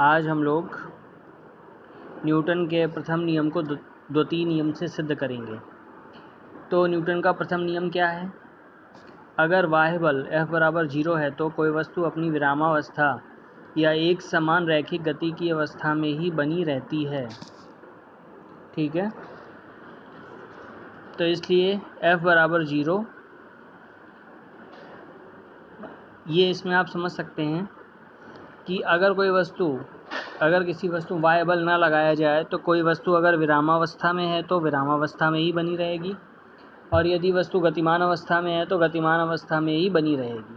आज हम लोग न्यूटन के प्रथम नियम को द्वितीय नियम से सिद्ध करेंगे। तो न्यूटन का प्रथम नियम क्या है? अगर बाह्य बल F बराबर 0 है तो कोई वस्तु अपनी विरामावस्था या एक समान रैखिक गति की अवस्था में ही बनी रहती है। ठीक है, तो इसलिए F बराबर 0, ये इसमें आप समझ सकते हैं कि अगर किसी वस्तु बाह्य बल ना लगाया जाए तो कोई वस्तु अगर विरामावस्था में है तो विरामावस्था में ही बनी रहेगी, और यदि वस्तु गतिमान अवस्था में है तो गतिमान अवस्था में ही बनी रहेगी।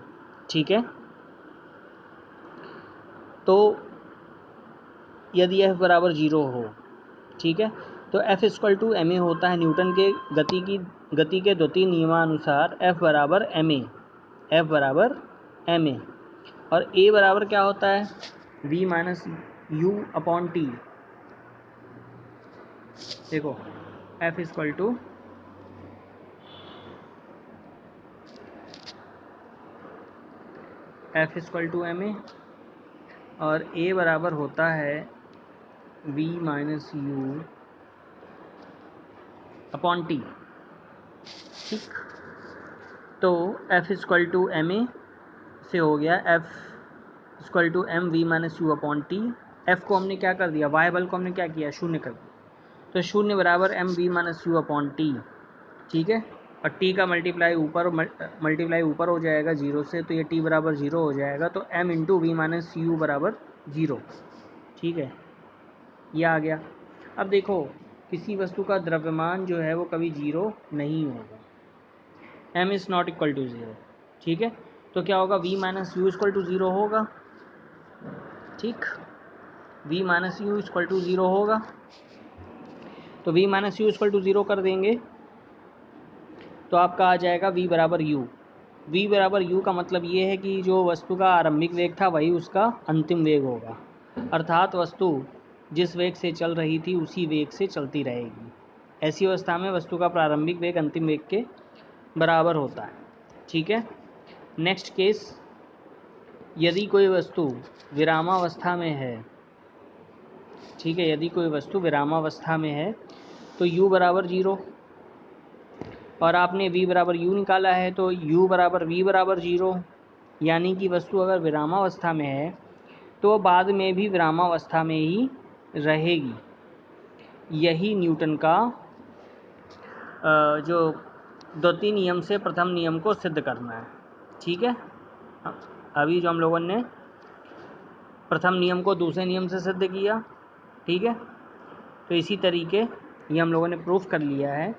ठीक है, तो यदि F बराबर 0 हो, ठीक है, तो F = ma होता है न्यूटन के गति के द्वितीय नियमानुसार F बराबर ma, और a बराबर क्या होता है? v - u/t। देखो F = ma और a बराबर होता है v - u/t। ठीक, तो F = ma से हो गया F = mv - u/t। F को हमने क्या कर दिया? बाह्य बल को हमने क्या किया? 0 कर दिया, तो 0 बराबर mv - u/t। ठीक है, और t का मल्टीप्लाई ऊपर हो जाएगा 0 से, तो ये t बराबर 0 हो जाएगा, तो m × v - u बराबर 0। ठीक है, ये आ गया। अब देखो, किसी वस्तु का द्रव्यमान जो है वो कभी 0 नहीं होगा, m ≠ = 0। ठीक है, तो क्या होगा? v - u = 0 होगा। ठीक, v - u = 0 होगा, तो v - u = 0 कर देंगे तो आपका आ जाएगा v बराबर u। v बराबर u का मतलब ये है कि जो वस्तु का आरंभिक वेग था वही उसका अंतिम वेग होगा, अर्थात वस्तु जिस वेग से चल रही थी उसी वेग से चलती रहेगी। ऐसी अवस्था में वस्तु का प्रारंभिक वेग अंतिम वेग के बराबर होता है। ठीक है, नेक्स्ट केस, यदि कोई वस्तु विरामावस्था में है, ठीक है, यदि कोई वस्तु विरामावस्था में है तो u बराबर 0, और आपने v बराबर u निकाला है, तो u बराबर v बराबर 0, यानी कि वस्तु अगर विरामावस्था में है तो बाद में भी विरामावस्था में ही रहेगी। यही न्यूटन का जो द्वितीय नियम से प्रथम नियम को सिद्ध करना है। ठीक है, अभी जो हम लोगों ने प्रथम नियम को दूसरे नियम से सिद्ध किया, ठीक है, तो इसी तरीके ये हम लोगों ने प्रूफ कर लिया है।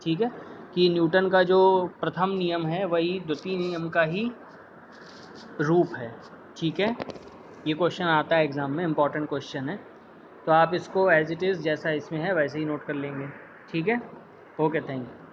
ठीक है, कि न्यूटन का जो प्रथम नियम है वही द्वितीय नियम का ही रूप है। ठीक है, ये क्वेश्चन आता है एग्ज़ाम में, इम्पॉर्टेंट क्वेश्चन है, तो आप इसको एज इट इज़ जैसा इसमें है वैसे ही नोट कर लेंगे। ठीक है, ओके, थैंक यू।